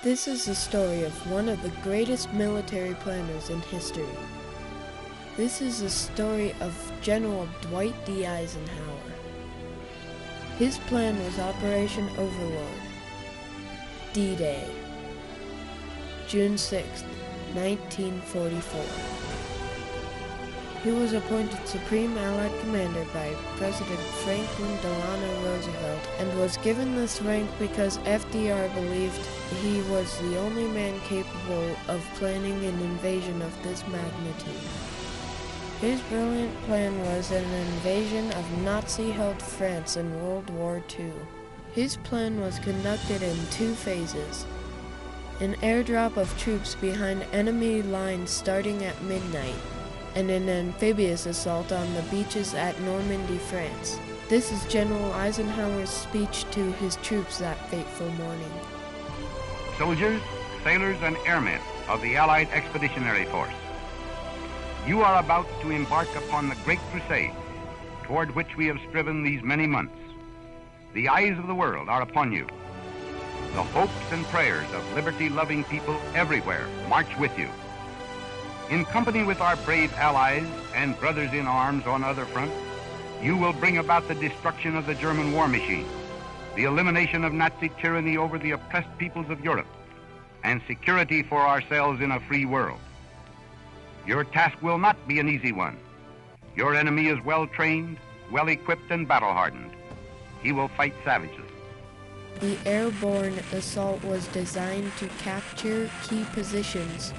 This is the story of one of the greatest military planners in history. This is the story of General Dwight D. Eisenhower. His plan was Operation Overlord. D-Day, June 6, 1944. He was appointed Supreme Allied Commander by President Franklin Delano Roosevelt and was given this rank because FDR believed he was the only man capable of planning an invasion of this magnitude. His brilliant plan was an invasion of Nazi-held France in World War II. His plan was conducted in two phases. An airdrop of troops behind enemy lines starting at midnight, and an amphibious assault on the beaches at Normandy, France. This is General Eisenhower's speech to his troops that fateful morning. Soldiers, sailors, and airmen of the Allied Expeditionary Force, you are about to embark upon the great crusade toward which we have striven these many months. The eyes of the world are upon you. The hopes and prayers of liberty-loving people everywhere march with you. In company with our brave allies and brothers in arms on other fronts, you will bring about the destruction of the German war machine, the elimination of Nazi tyranny over the oppressed peoples of Europe, and security for ourselves in a free world. Your task will not be an easy one. Your enemy is well-trained, well-equipped, and battle-hardened. He will fight savagely. The airborne assault was designed to capture key positions,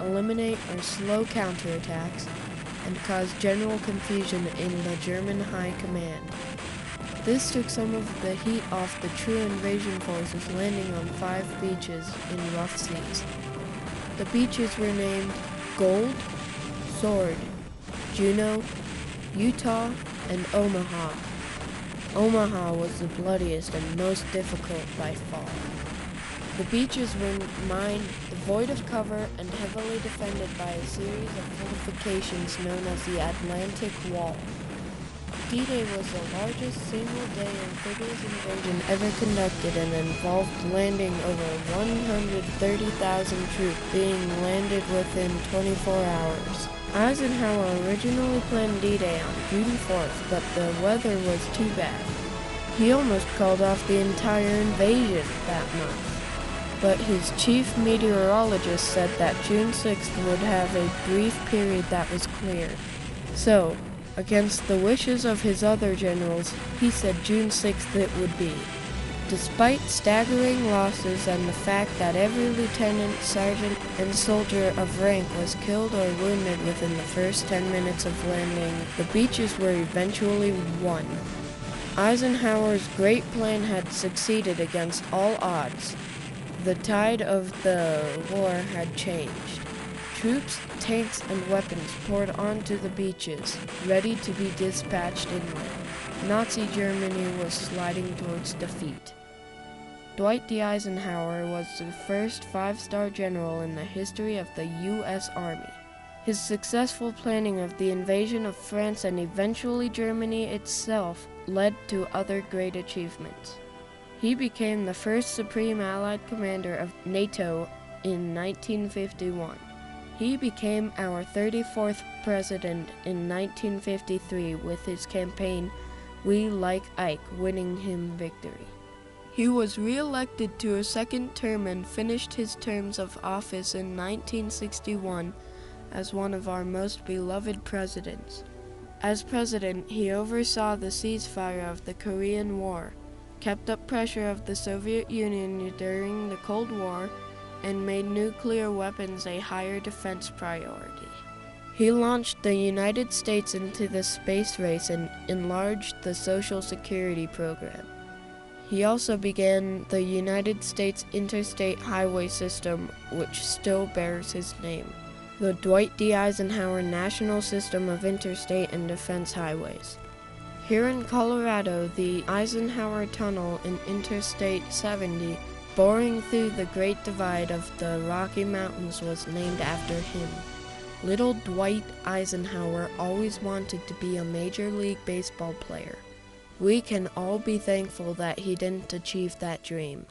eliminate or slow counterattacks, and cause general confusion in the German high command. This took some of the heat off the true invasion forces landing on 5 beaches in rough seas. The beaches were named Gold, Sword, Juno, Utah, and Omaha. Omaha was the bloodiest and most difficult by far. The beaches were mined, devoid of cover, and heavily defended by a series of fortifications known as the Atlantic Wall. D-Day was the largest single-day amphibious invasion ever conducted and involved landing over 130,000 troops being landed within 24 hours. Eisenhower originally planned D-Day on June 4th, but the weather was too bad. He almost called off the entire invasion that month. But his chief meteorologist said that June 6th would have a brief period that was clear. So, against the wishes of his other generals, he said June 6th it would be. Despite staggering losses and the fact that every lieutenant, sergeant, and soldier of rank was killed or wounded within the first 10 minutes of landing, the beaches were eventually won. Eisenhower's great plan had succeeded against all odds. The tide of the war had changed. Troops, tanks, and weapons poured onto the beaches, ready to be dispatched inland. Nazi Germany was sliding towards defeat. Dwight D. Eisenhower was the first 5-star general in the history of the U.S. Army. His successful planning of the invasion of France and eventually Germany itself led to other great achievements. He became the first Supreme Allied Commander of NATO in 1951. He became our 34th president in 1953 with his campaign, We Like Ike, winning him victory. He was re-elected to a second term and finished his terms of office in 1961 as one of our most beloved presidents. As president, he oversaw the ceasefire of the Korean War, kept up pressure of the Soviet Union during the Cold War, and made nuclear weapons a higher defense priority. He launched the United States into the space race and enlarged the Social Security program. He also began the United States Interstate Highway System, which still bears his name, the Dwight D. Eisenhower National System of Interstate and Defense Highways. Here in Colorado, the Eisenhower Tunnel in Interstate 70, boring through the Great Divide of the Rocky Mountains, was named after him. Little Dwight Eisenhower always wanted to be a Major League Baseball player. We can all be thankful that he didn't achieve that dream.